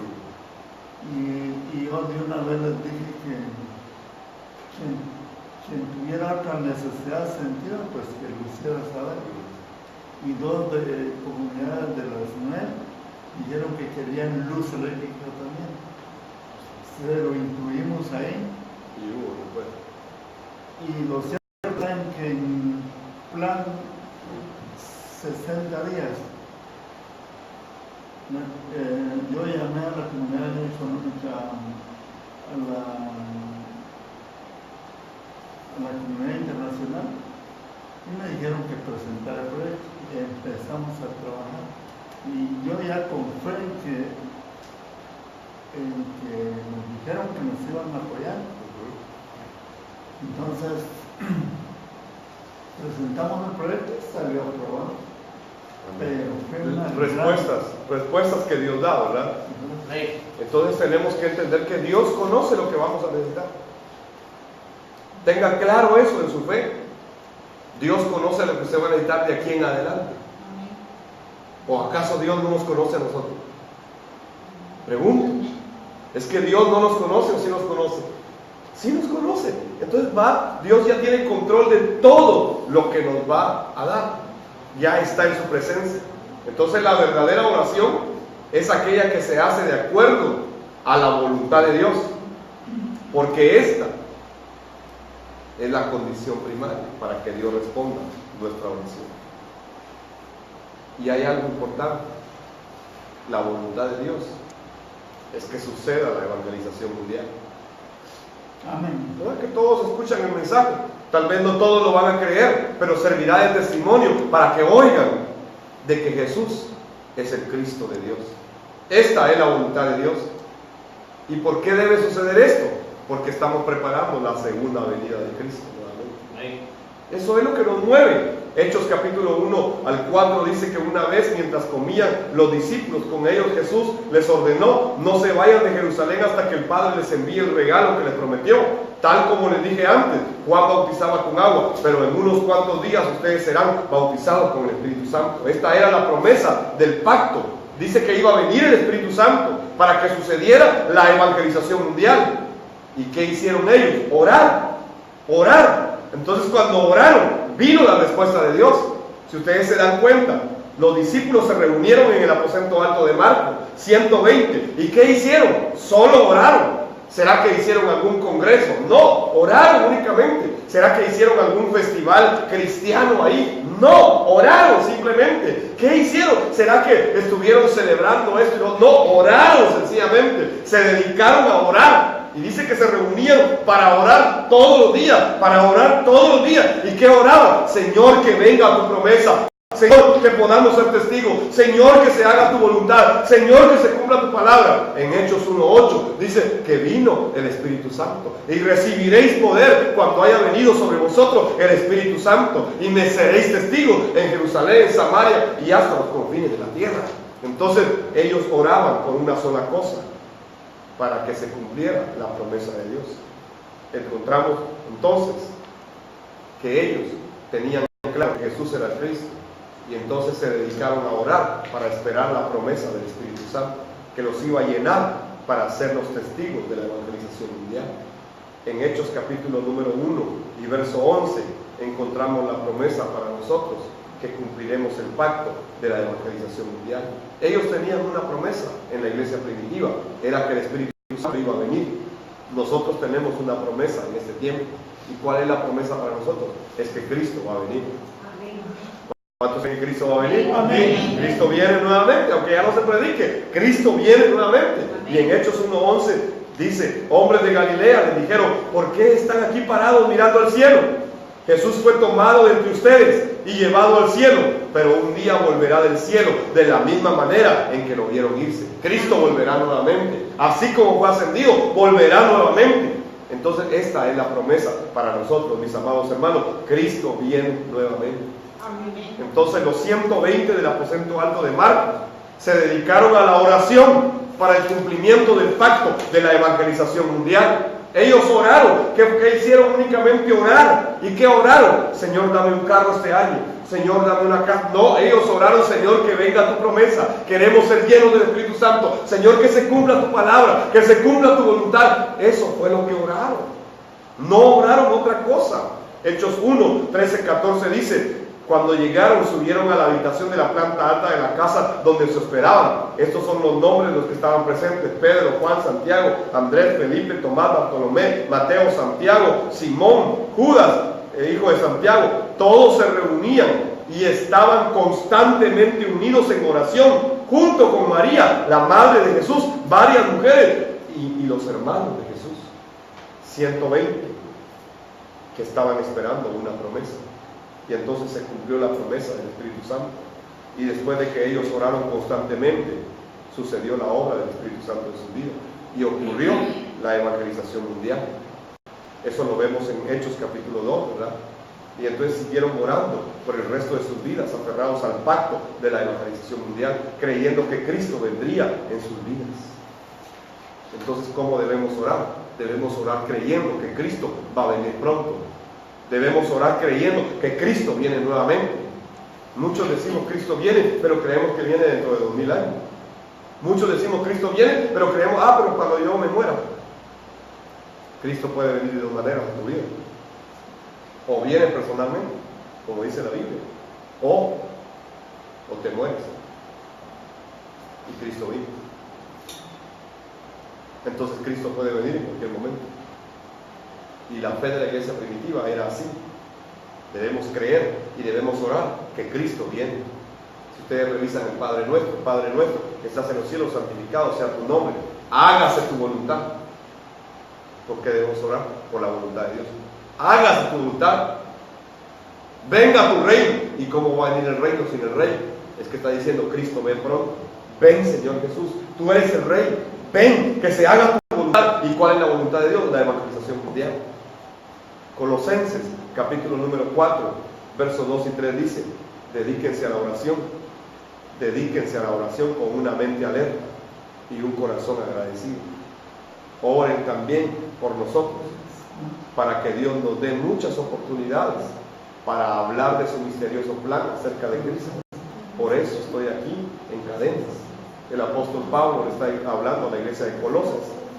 Y yo de una vez les dije que quien tuviera otra necesidad sentida, pues que lo hiciera saber. Y 2 comunidades de las 9 dijeron que querían luz eléctrica también. Se lo incluimos ahí. Y hubo después. Y lo cierto es que en plan 60 días yo llamé a la comunidad económica, a la comunidad internacional, y me dijeron que presentara el proyecto y empezamos a trabajar. Y yo ya confié en que nos dijeron que nos iban a apoyar. Entonces presentamos el proyecto y salió aprobado. Pero fue una respuestas que Dios da, ¿verdad? Entonces tenemos que entender que Dios conoce lo que vamos a necesitar. Tenga claro eso en su fe. Dios conoce lo que usted va a necesitar de aquí en adelante. ¿O acaso Dios no nos conoce a nosotros? Pregunto. ¿Es que Dios no nos conoce o sí nos conoce? Sí nos conoce. Entonces Dios ya tiene control de todo lo que nos va a dar. Ya está en su presencia. Entonces la verdadera oración es aquella que se hace de acuerdo a la voluntad de Dios, porque esta es la condición primaria para que Dios responda nuestra oración. Y hay algo importante: la voluntad de Dios es que suceda la evangelización mundial. Amén. ¿Verdad que todos escuchan el mensaje? Tal vez no todos lo van a creer, pero servirá de testimonio para que oigan de que Jesús es el Cristo de Dios. Esta es la voluntad de Dios. ¿Y por qué debe suceder esto? Porque estamos preparando la segunda venida de Cristo nuevamente. Eso es lo que nos mueve. Hechos capítulo 1 al 4 dice que una vez mientras comían los discípulos con ellos, Jesús les ordenó: no se vayan de Jerusalén hasta que el Padre les envíe el regalo que les prometió. Tal como les dije antes, Juan bautizaba con agua, pero en unos cuantos días ustedes serán bautizados con el Espíritu Santo. Esta era la promesa del pacto. Dice que iba a venir el Espíritu Santo para que sucediera la evangelización mundial. ¿Y qué hicieron ellos? Orar. Entonces cuando oraron, vino la respuesta de Dios. Si ustedes se dan cuenta, los discípulos se reunieron en el aposento alto de Marcos, 120. ¿Y qué hicieron? Solo oraron. ¿Será que hicieron algún congreso? No, oraron únicamente. ¿Será que hicieron algún festival cristiano ahí? No, oraron simplemente. ¿Qué hicieron? ¿Será que estuvieron celebrando esto? No, oraron sencillamente. Se dedicaron a orar. Y dice que se reunían para orar todos los días, ¿Y qué oraban? Señor, que venga tu promesa. Señor, que podamos ser testigos. Señor, que se haga tu voluntad. Señor, que se cumpla tu palabra. En Hechos 1:8 dice que vino el Espíritu Santo. Y recibiréis poder cuando haya venido sobre vosotros el Espíritu Santo. Y me seréis testigos en Jerusalén, en Samaria y hasta los confines de la tierra. Entonces ellos oraban por una sola cosa, para que se cumpliera la promesa de Dios. Encontramos entonces que ellos tenían claro que Jesús era el Cristo, y entonces se dedicaron a orar para esperar la promesa del Espíritu Santo, que los iba a llenar para ser los testigos de la evangelización mundial. En Hechos capítulo número 1 y verso 11 encontramos la promesa para nosotros, que cumpliremos el pacto de la evangelización mundial. Ellos tenían una promesa en la iglesia primitiva, era que el Espíritu Santo iba a venir. Nosotros tenemos una promesa en este tiempo. ¿Y cuál es la promesa para nosotros? Es que Cristo va a venir. ¿Cuántos creen que Cristo va a venir? Amén. Cristo viene nuevamente, aunque ya no se predique. Cristo viene nuevamente. Y en Hechos 1:11 dice, hombres de Galilea le dijeron, ¿por qué están aquí parados mirando al cielo? Jesús fue tomado de entre ustedes y llevado al cielo, pero un día volverá del cielo de la misma manera en que lo vieron irse. Cristo volverá nuevamente, así como fue ascendido, volverá nuevamente. Entonces esta es la promesa para nosotros, mis amados hermanos. Cristo viene nuevamente. Entonces los 120 del aposento alto de Marcos se dedicaron a la oración para el cumplimiento del pacto de la evangelización mundial. Ellos oraron. ¿Qué hicieron? Únicamente orar. ¿Y qué oraron? Señor, dame un carro este año. Señor, dame una casa. No, ellos oraron, Señor, que venga tu promesa. Queremos ser llenos del Espíritu Santo. Señor, que se cumpla tu palabra, que se cumpla tu voluntad. Eso fue lo que oraron. No oraron otra cosa. Hechos 1, 13, 14 dice, cuando llegaron, subieron a la habitación de la planta alta de la casa donde se hospedaban. Estos son los nombres de los que estaban presentes: Pedro, Juan, Santiago, Andrés, Felipe, Tomás, Bartolomé, Mateo, Santiago, Simón, Judas, hijo de Santiago. Todos se reunían y estaban constantemente unidos en oración, junto con María, la madre de Jesús, varias mujeres y los hermanos de Jesús. 120 que estaban esperando una promesa. Y entonces se cumplió la promesa del Espíritu Santo. Y después de que ellos oraron constantemente, sucedió la obra del Espíritu Santo en su vida. Y ocurrió la evangelización mundial. Eso lo vemos en Hechos capítulo 2, ¿verdad? Y entonces siguieron orando por el resto de sus vidas, aferrados al pacto de la evangelización mundial, creyendo que Cristo vendría en sus vidas. Entonces, ¿cómo debemos orar? Debemos orar creyendo que Cristo va a venir pronto. Debemos orar creyendo que Cristo viene nuevamente. Muchos decimos Cristo viene, pero creemos que viene dentro de 2000 años. Muchos decimos Cristo viene, pero creemos, pero cuando yo me muera. Cristo puede venir de dos maneras en tu vida. O viene personalmente, como dice la Biblia, o te mueres. Y Cristo viene. Entonces Cristo puede venir en cualquier momento. Y la fe de la iglesia primitiva era así. Debemos creer y debemos orar que Cristo viene. Si ustedes revisan el Padre nuestro, que estás en los cielos, santificado sea tu nombre, hágase tu voluntad. ¿Por qué debemos orar? Por la voluntad de Dios. Hágase tu voluntad. Venga tu reino. ¿Y cómo va a venir el reino sin el rey? Es que está diciendo, Cristo, ven pronto. Ven, Señor Jesús, tú eres el rey. Ven, que se haga tu voluntad. ¿Y cuál es la voluntad de Dios? La evangelización mundial. Colosenses, capítulo número 4, versos 2 y 3 dice, dedíquense a la oración. Dedíquense a la oración con una mente alerta y un corazón agradecido. Oren también por nosotros, para que Dios nos dé muchas oportunidades para hablar de su misterioso plan acerca de Cristo. Por eso estoy aquí en cadenas. El apóstol Pablo le está hablando a la iglesia de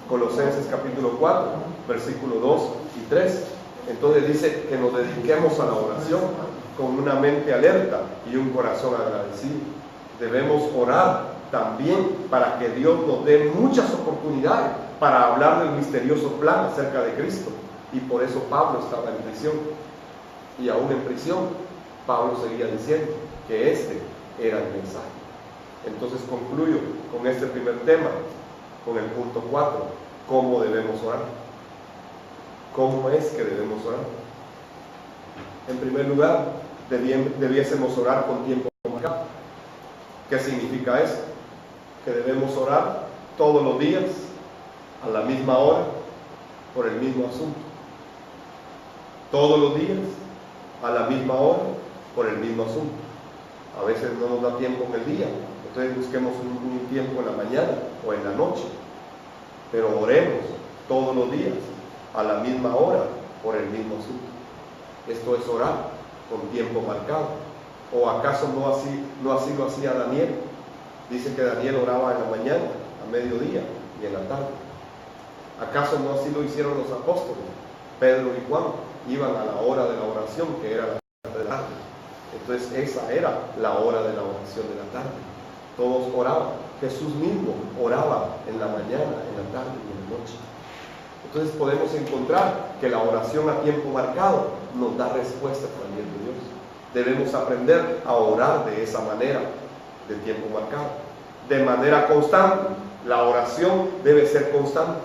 Colosenses capítulo 4, versículos 2 y 3. Entonces dice que nos dediquemos a la oración con una mente alerta y un corazón agradecido. Debemos orar también para que Dios nos dé muchas oportunidades para hablar del misterioso plan acerca de Cristo. Y por eso Pablo estaba en prisión. Y aún en prisión, Pablo seguía diciendo que este era el mensaje. Entonces concluyo con este primer tema, con el punto 4. ¿Cómo debemos orar? ¿Cómo es que debemos orar? En primer lugar, debiésemos orar con tiempo marcado. ¿Qué significa eso? Que debemos orar todos los días, a la misma hora, por el mismo asunto. Todos los días, a la misma hora, por el mismo asunto. A veces no nos da tiempo en el día, entonces busquemos un tiempo en la mañana o en la noche. Pero oremos todos los días, a la misma hora, por el mismo asunto. Esto es orar con tiempo marcado. ¿O acaso no ha sido así a Daniel? Dice que Daniel oraba en la mañana, a mediodía y en la tarde. ¿Acaso no así lo hicieron los apóstoles? Pedro y Juan iban a la hora de la oración, que era la tarde de la tarde. Entonces esa era la hora de la oración de la tarde. Todos oraban. Jesús mismo oraba en la mañana, en la tarde y en la noche. Entonces podemos encontrar que la oración a tiempo marcado nos da respuesta también de Dios. Debemos aprender a orar de esa manera, de tiempo marcado, de manera constante. La oración debe ser constante.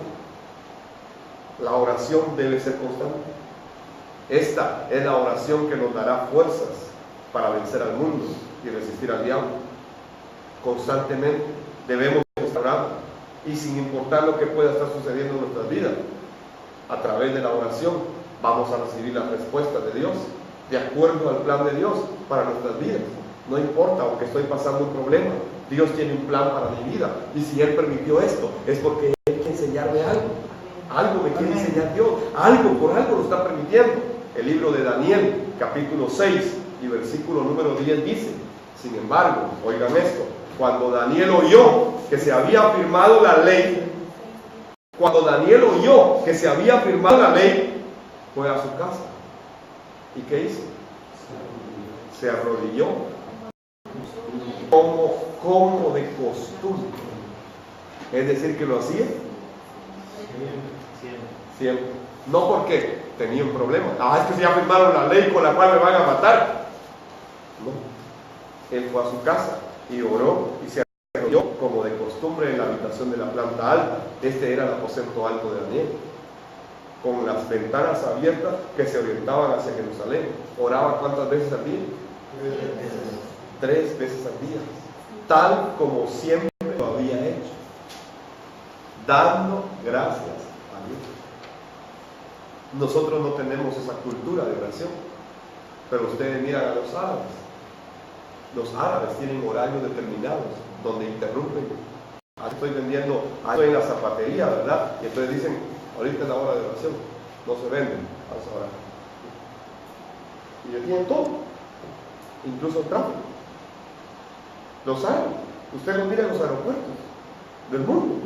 La oración debe ser constante. Esta es la oración que nos dará fuerzas para vencer al mundo y resistir al diablo. Constantemente debemos orar, y sin importar lo que pueda estar sucediendo en nuestras vidas, a través de la oración vamos a recibir las respuestas de Dios, de acuerdo al plan de Dios para nuestras vidas. No importa, aunque estoy pasando un problema, Dios tiene un plan para mi vida, y si Él permitió esto, es porque Él quiere enseñarme algo me quiere enseñar Dios, por algo lo está permitiendo. El libro de Daniel, capítulo 6 y versículo número 10 dice: sin embargo, oigan esto, cuando Daniel oyó que se había firmado la ley, fue a su casa. ¿Y qué hizo? Se arrodilló como de costumbre. Es decir, que lo hacía siempre. No porque tenía un problema. Es que se ya firmaron la ley con la cual me van a matar. No. Él fue a su casa y oró y se arrodilló como de costumbre en la habitación de la planta alta. Este era el aposento alto de Daniel, con las ventanas abiertas que se orientaban hacia Jerusalén. Oraba ¿cuántas veces al día? 3 veces al día, tal como siempre lo había hecho, dando gracias a Dios. Nosotros no tenemos esa cultura de oración, pero ustedes miran a los árabes. Los árabes tienen horarios determinados donde interrumpen. Estoy vendiendo algo en la zapatería, ¿verdad? Y entonces dicen: ahorita es la hora de oración, no se venden, vamos a orar. Y detienen todo, incluso el tráfico. Los árabes, usted los mira en los aeropuertos del mundo,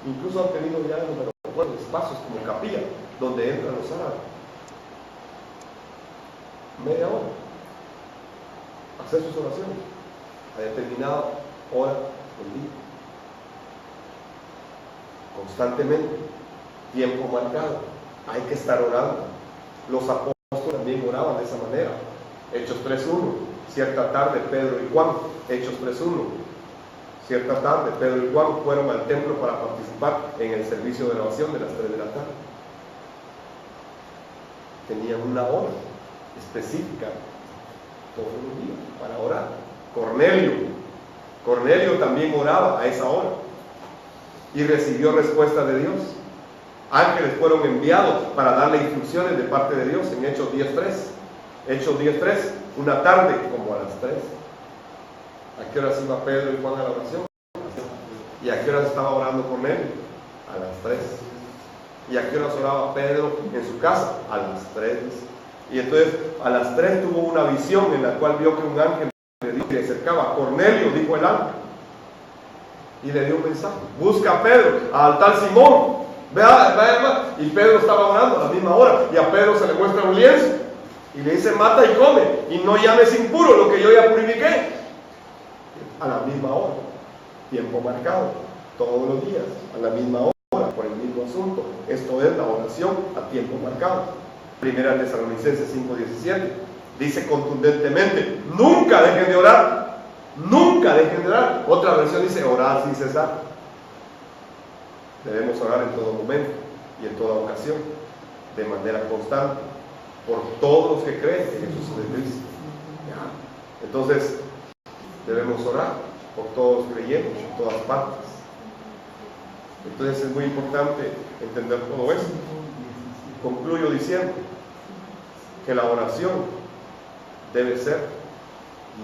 incluso han tenido ya en los aeropuertos espacios como capilla donde entran los árabes. Media hora, hacer sus oraciones a determinada hora del día, constantemente, tiempo marcado. Hay que estar orando. Los apóstoles también oraban de esa manera. Hechos 3:1, cierta tarde Pedro y Juan, Hechos 3:1, cierta tarde Pedro y Juan fueron al templo para participar en el servicio de oración de las 3 de la tarde. Tenían una hora específica todos los días para orar. Cornelio también oraba a esa hora y recibió respuesta de Dios. Ángeles fueron enviados para darle instrucciones de parte de Dios en Hechos 10:3. Hechos 10:3, una tarde como a las 3. ¿A qué horas iba Pedro y Juan a la oración? ¿Y a qué horas estaba orando Cornelio? A las 3. ¿Y a qué horas oraba Pedro en su casa? A las 3. Y entonces a las 3 tuvo una visión en la cual vio que un ángel le acercaba. Cornelio, dijo el ángel, y le dio un mensaje: busca a Pedro, al tal Simón. Vea, y Pedro estaba orando a la misma hora, y a Pedro se le muestra un lienzo y le dice: mata y come, y no llames impuro lo que yo ya purifiqué. A la misma hora, tiempo marcado, todos los días, a la misma hora, por el mismo asunto. Esto es la oración a tiempo marcado. Primera Tesalonicenses 5:17 dice contundentemente: nunca dejen de orar, nunca dejen de orar. Otra versión dice: orar sin cesar. Debemos orar en todo momento y en toda ocasión, de manera constante, por todos los que creen en Jesús de Cristo. ¿Ya? Entonces, debemos orar por todos los creyentes en todas partes. Entonces es muy importante entender todo esto. Concluyo diciendo que la oración debe ser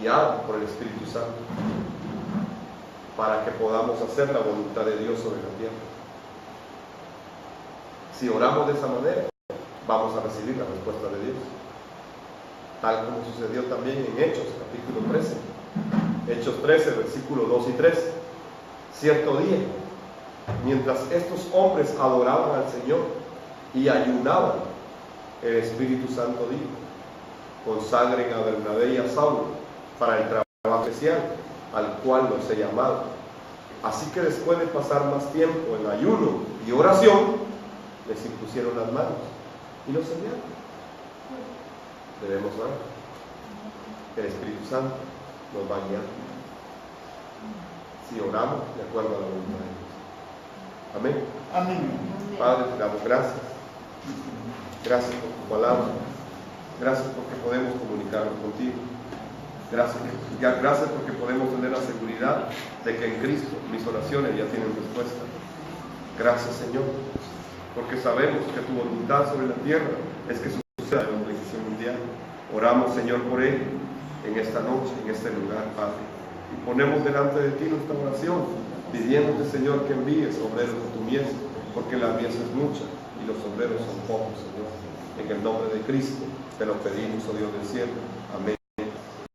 guiada por el Espíritu Santo para que podamos hacer la voluntad de Dios sobre la tierra. Si oramos de esa manera, vamos a recibir la respuesta de Dios, tal como sucedió también en Hechos capítulo 13. Hechos 13, versículos 2 y 3. Cierto día, mientras estos hombres adoraban al Señor y ayunaban, el Espíritu Santo dijo: consagren a Bernabé y a Saulo para el trabajo especial al cual los he llamado. Así que después de pasar más tiempo en ayuno y oración, les impusieron las manos y los enviaron. Debemos orar. El Espíritu Santo nos va a guiar si oramos de acuerdo a la voluntad de Dios. Amén. Amén. Padre, te damos gracias. Gracias por tu palabra. Gracias porque podemos comunicarnos contigo. Gracias porque podemos tener la seguridad de que en Cristo mis oraciones ya tienen respuesta. Gracias, Señor, porque sabemos que tu voluntad sobre la tierra es que suceda la bendición mundial. Oramos, Señor, por ello en esta noche, en este lugar, Padre. Y ponemos delante de ti nuestra oración, pidiéndote, Señor, que envíes obreros a tu mies, porque la mies es mucha y los obreros son pocos, Señor. En el nombre de Cristo te lo pedimos, oh Dios del cielo.